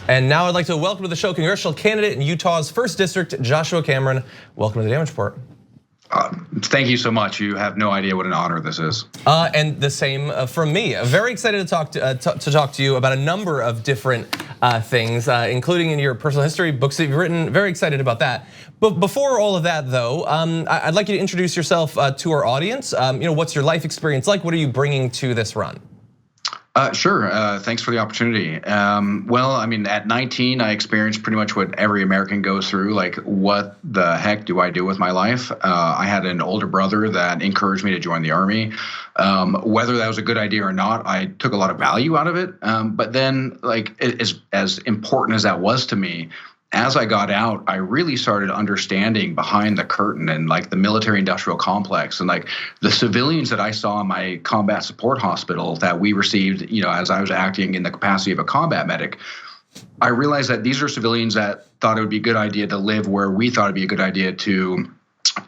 And now I'd like to welcome to the show congressional candidate in Utah's 1st District, Joshua Cameron. Welcome to the Damage Report. Thank you so much. You have no idea what an honor this is. And the same from me. Very excited to talk to you about a number of different things, including in your personal history, books that you've written. Very excited about that. But before all of that, though, I'd like you to introduce yourself to our audience. What's your life experience like? What are you bringing to this run? Sure, thanks for the opportunity. Well, I mean, at 19, I experienced pretty much what every American goes through, like what the heck do I do with my life? I had an older brother that encouraged me to join the Army. Whether that was a good idea or not, I took a lot of value out of it. But then, like, as important as that was to me, as I got out, I really started understanding behind the curtain and like the military industrial complex and like the civilians that I saw in my combat support hospital that we received, as I was acting in the capacity of a combat medic. I realized that these are civilians that thought it would be a good idea to live where we thought it'd be a good idea to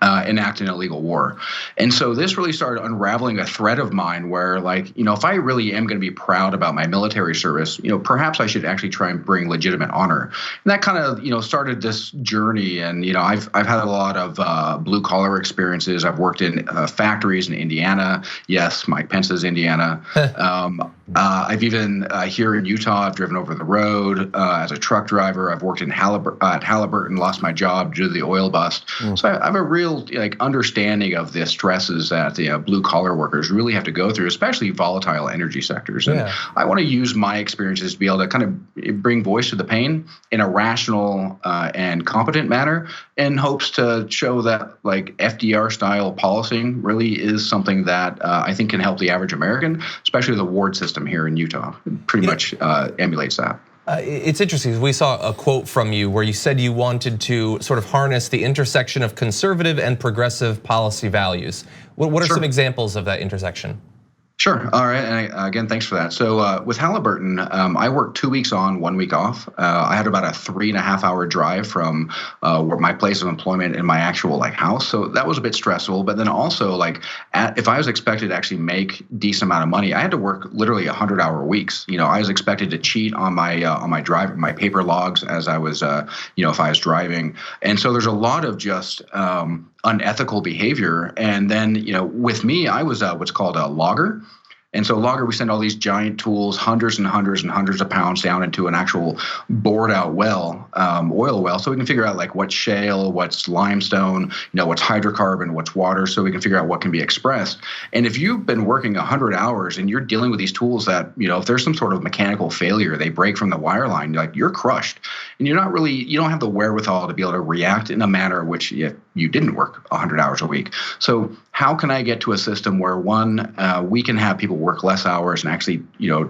enact an illegal war. And so this really started unraveling a thread of mine where, like, if I really am going to be proud about my military service, perhaps I should actually try and bring legitimate honor. And that kind of, started this journey. And, I've had a lot of blue collar experiences. I've worked in factories in Indiana. Yes, Mike Pence's Indiana. I've even here in Utah, I've driven over the road as a truck driver. I've worked in Halliburton, lost my job due to the oil bust. So I have a real understanding of the stresses that the blue collar workers really have to go through, especially volatile energy sectors. And I want to use my experiences to be able to kind of bring voice to the pain in a rational and competent manner, in hopes to show that like FDR style policing really is something that I think can help the average American, especially the ward system here in Utah. It pretty much emulates that. It's interesting. We saw a quote from you where you said you wanted to sort of harness the intersection of conservative and progressive policy values. What are some examples of that intersection? Sure. All right. And again, thanks for that. So with Halliburton, I worked 2 weeks on, 1 week off. I had about a 3.5 hour drive from where my place of employment and my actual house. So that was a bit stressful. But then also if I was expected to actually make decent amount of money, I had to work literally 100-hour weeks. I was expected to cheat on my drive, my paper logs as I was, if I was driving. And so there's a lot of just unethical behavior. And then, with me, I was what's called a logger. And so logger, we send all these giant tools, hundreds and hundreds and hundreds of pounds down into an actual bored out well, oil well. So we can figure out what's shale, what's limestone, what's hydrocarbon, what's water. So we can figure out what can be expressed. And if you've been working 100 hours and you're dealing with these tools that, if there's some sort of mechanical failure, they break from the wire line, you're crushed. And you don't have the wherewithal to be able to react in a manner which you didn't work 100 hours a week. So how can I get to a system where one, we can have people work less hours and actually,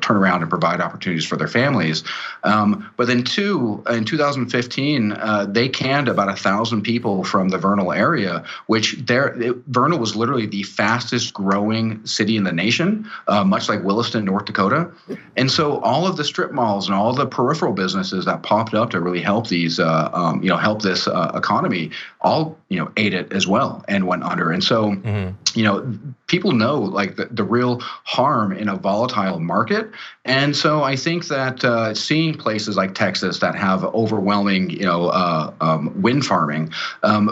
turn around and provide opportunities for their families. But then two, in 2015, they canned about 1,000 people from the Vernal area, which Vernal was literally the fastest growing city in the nation, much like Williston, North Dakota. And so all of the strip malls and all the peripheral businesses that popped up to really help these, help this economy, all, ate it as well and went under. And so, people know the real harm in a volatile market. And so I think that seeing places like Texas that have overwhelming, wind farming,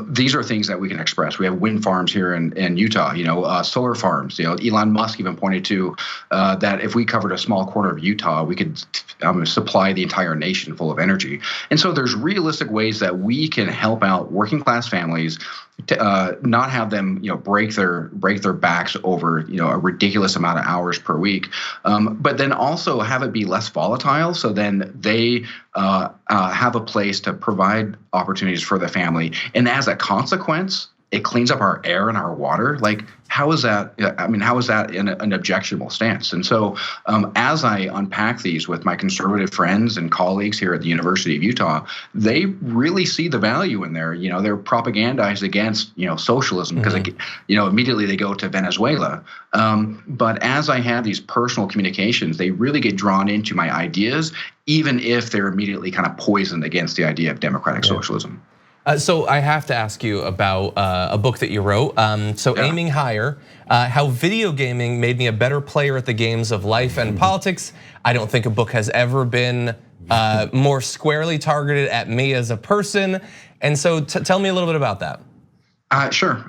these are things that we can express. We have wind farms here in Utah, solar farms. Elon Musk even pointed to that if we covered a small corner of Utah, we could supply the entire nation full of energy. And so there's realistic ways that we can help out working class families to not have them, break their backs over, a ridiculous amount of hours per week, but then also have it be less volatile. So then they have a place to provide opportunities for the family, and as a consequence, it cleans up our air and our water. How is that? How is that an objectionable stance? And so as I unpack these with my conservative friends and colleagues here at the University of Utah, they really see the value in there. They're propagandized against, socialism because, immediately they go to Venezuela. But as I have these personal communications, they really get drawn into my ideas, even if they're immediately kind of poisoned against the idea of democratic socialism. So I have to ask you about a book that you wrote. Aiming Higher, how video gaming made me a better player at the games of life and politics. I don't think a book has ever been more squarely targeted at me as a person. And so tell me a little bit about that. Sure.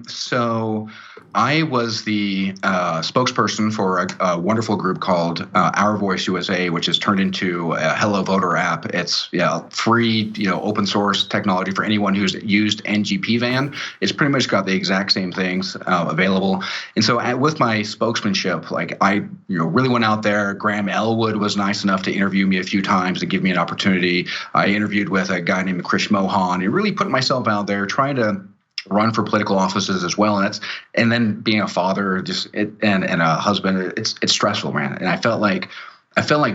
So I was the spokesperson for a wonderful group called Our Voice USA, which has turned into a Hello Voter app. It's free, open source technology for anyone who's used NGP van. It's pretty much got the exact same things available. And so with my spokesmanship, like I really went out there. Graham Elwood was nice enough to interview me a few times to give me an opportunity. I interviewed with a guy named Chris Mohan and really put myself out there trying to run for political offices as well, and then being a father, and a husband, it's stressful, man. And I felt like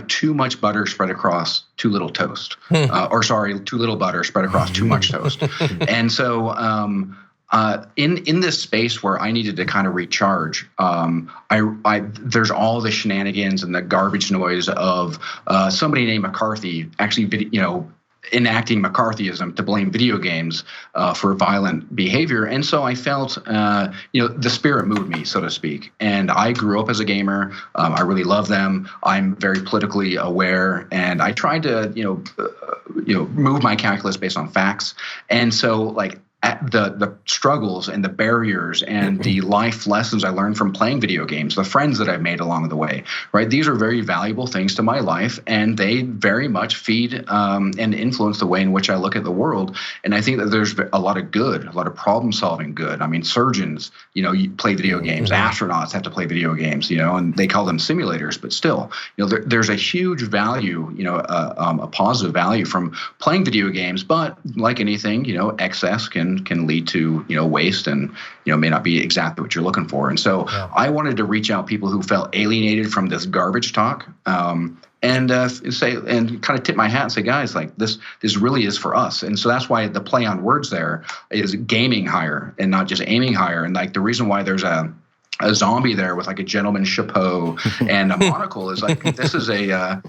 too much butter spread across too little toast, too little butter spread across too much toast. And so in this space where I needed to kind of recharge, there's all the shenanigans and the garbage noise of somebody named McCarthy actually, enacting McCarthyism to blame video games for violent behavior. And so I felt, the spirit moved me, so to speak. And I grew up as a gamer. I really love them. I'm very politically aware, and I tried to, move my calculus based on facts. And so at the struggles and the barriers and the life lessons I learned from playing video games, the friends that I've made along the way, right? These are very valuable things to my life, and they very much feed and influence the way in which I look at the world. And I think that there's a lot of good, a lot of problem solving good. I mean, surgeons, you play video games, astronauts have to play video games, and they call them simulators, but still, there's a huge value, a positive value from playing video games. But like anything, excess can lead to waste and may not be exactly what you're looking for. And so I wanted to reach out people who felt alienated from this garbage talk, and say and kind of tip my hat and say, guys, this really is for us. And so that's why the play on words there is gaming higher and not just aiming higher. And the reason why there's a zombie there with a gentleman's chapeau and a monocle is this is a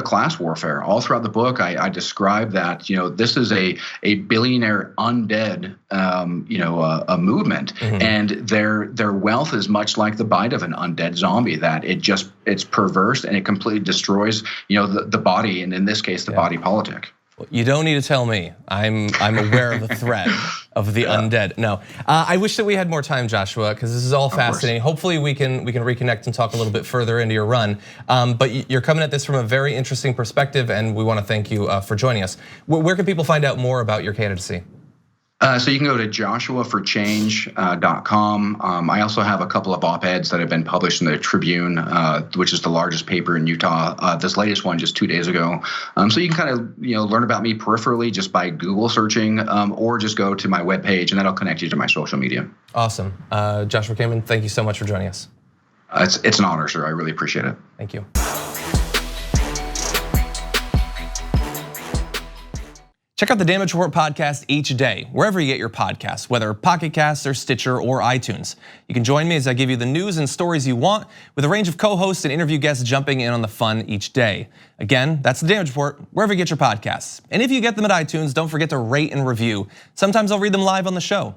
class warfare. All throughout the book, I describe that this is a billionaire undead a movement, and their wealth is much like the bite of an undead zombie, that it's perverse and it completely destroys the body, and in this case the body politic. You don't need to tell me. I'm aware of the threat of the undead. No, I wish that we had more time, Joshua, because this is all fascinating. Hopefully we can reconnect and talk a little bit further into your run. But you're coming at this from a very interesting perspective, and we want to thank you for joining us. Where can people find out more about your candidacy? So you can go to joshuaforchange.com. I also have a couple of op-eds that have been published in the Tribune, which is the largest paper in Utah. This latest one just 2 days ago. So you can kind of learn about me peripherally just by Google searching, or just go to my webpage, and that'll connect you to my social media. Awesome, Joshua Kamen, thank you so much for joining us. It's an honor, sir. I really appreciate it. Thank you. Check out the Damage Report podcast each day, wherever you get your podcasts, whether Pocket Casts or Stitcher or iTunes. You can join me as I give you the news and stories you want, with a range of co-hosts and interview guests jumping in on the fun each day. Again, that's the Damage Report, wherever you get your podcasts. And if you get them at iTunes, don't forget to rate and review. Sometimes I'll read them live on the show.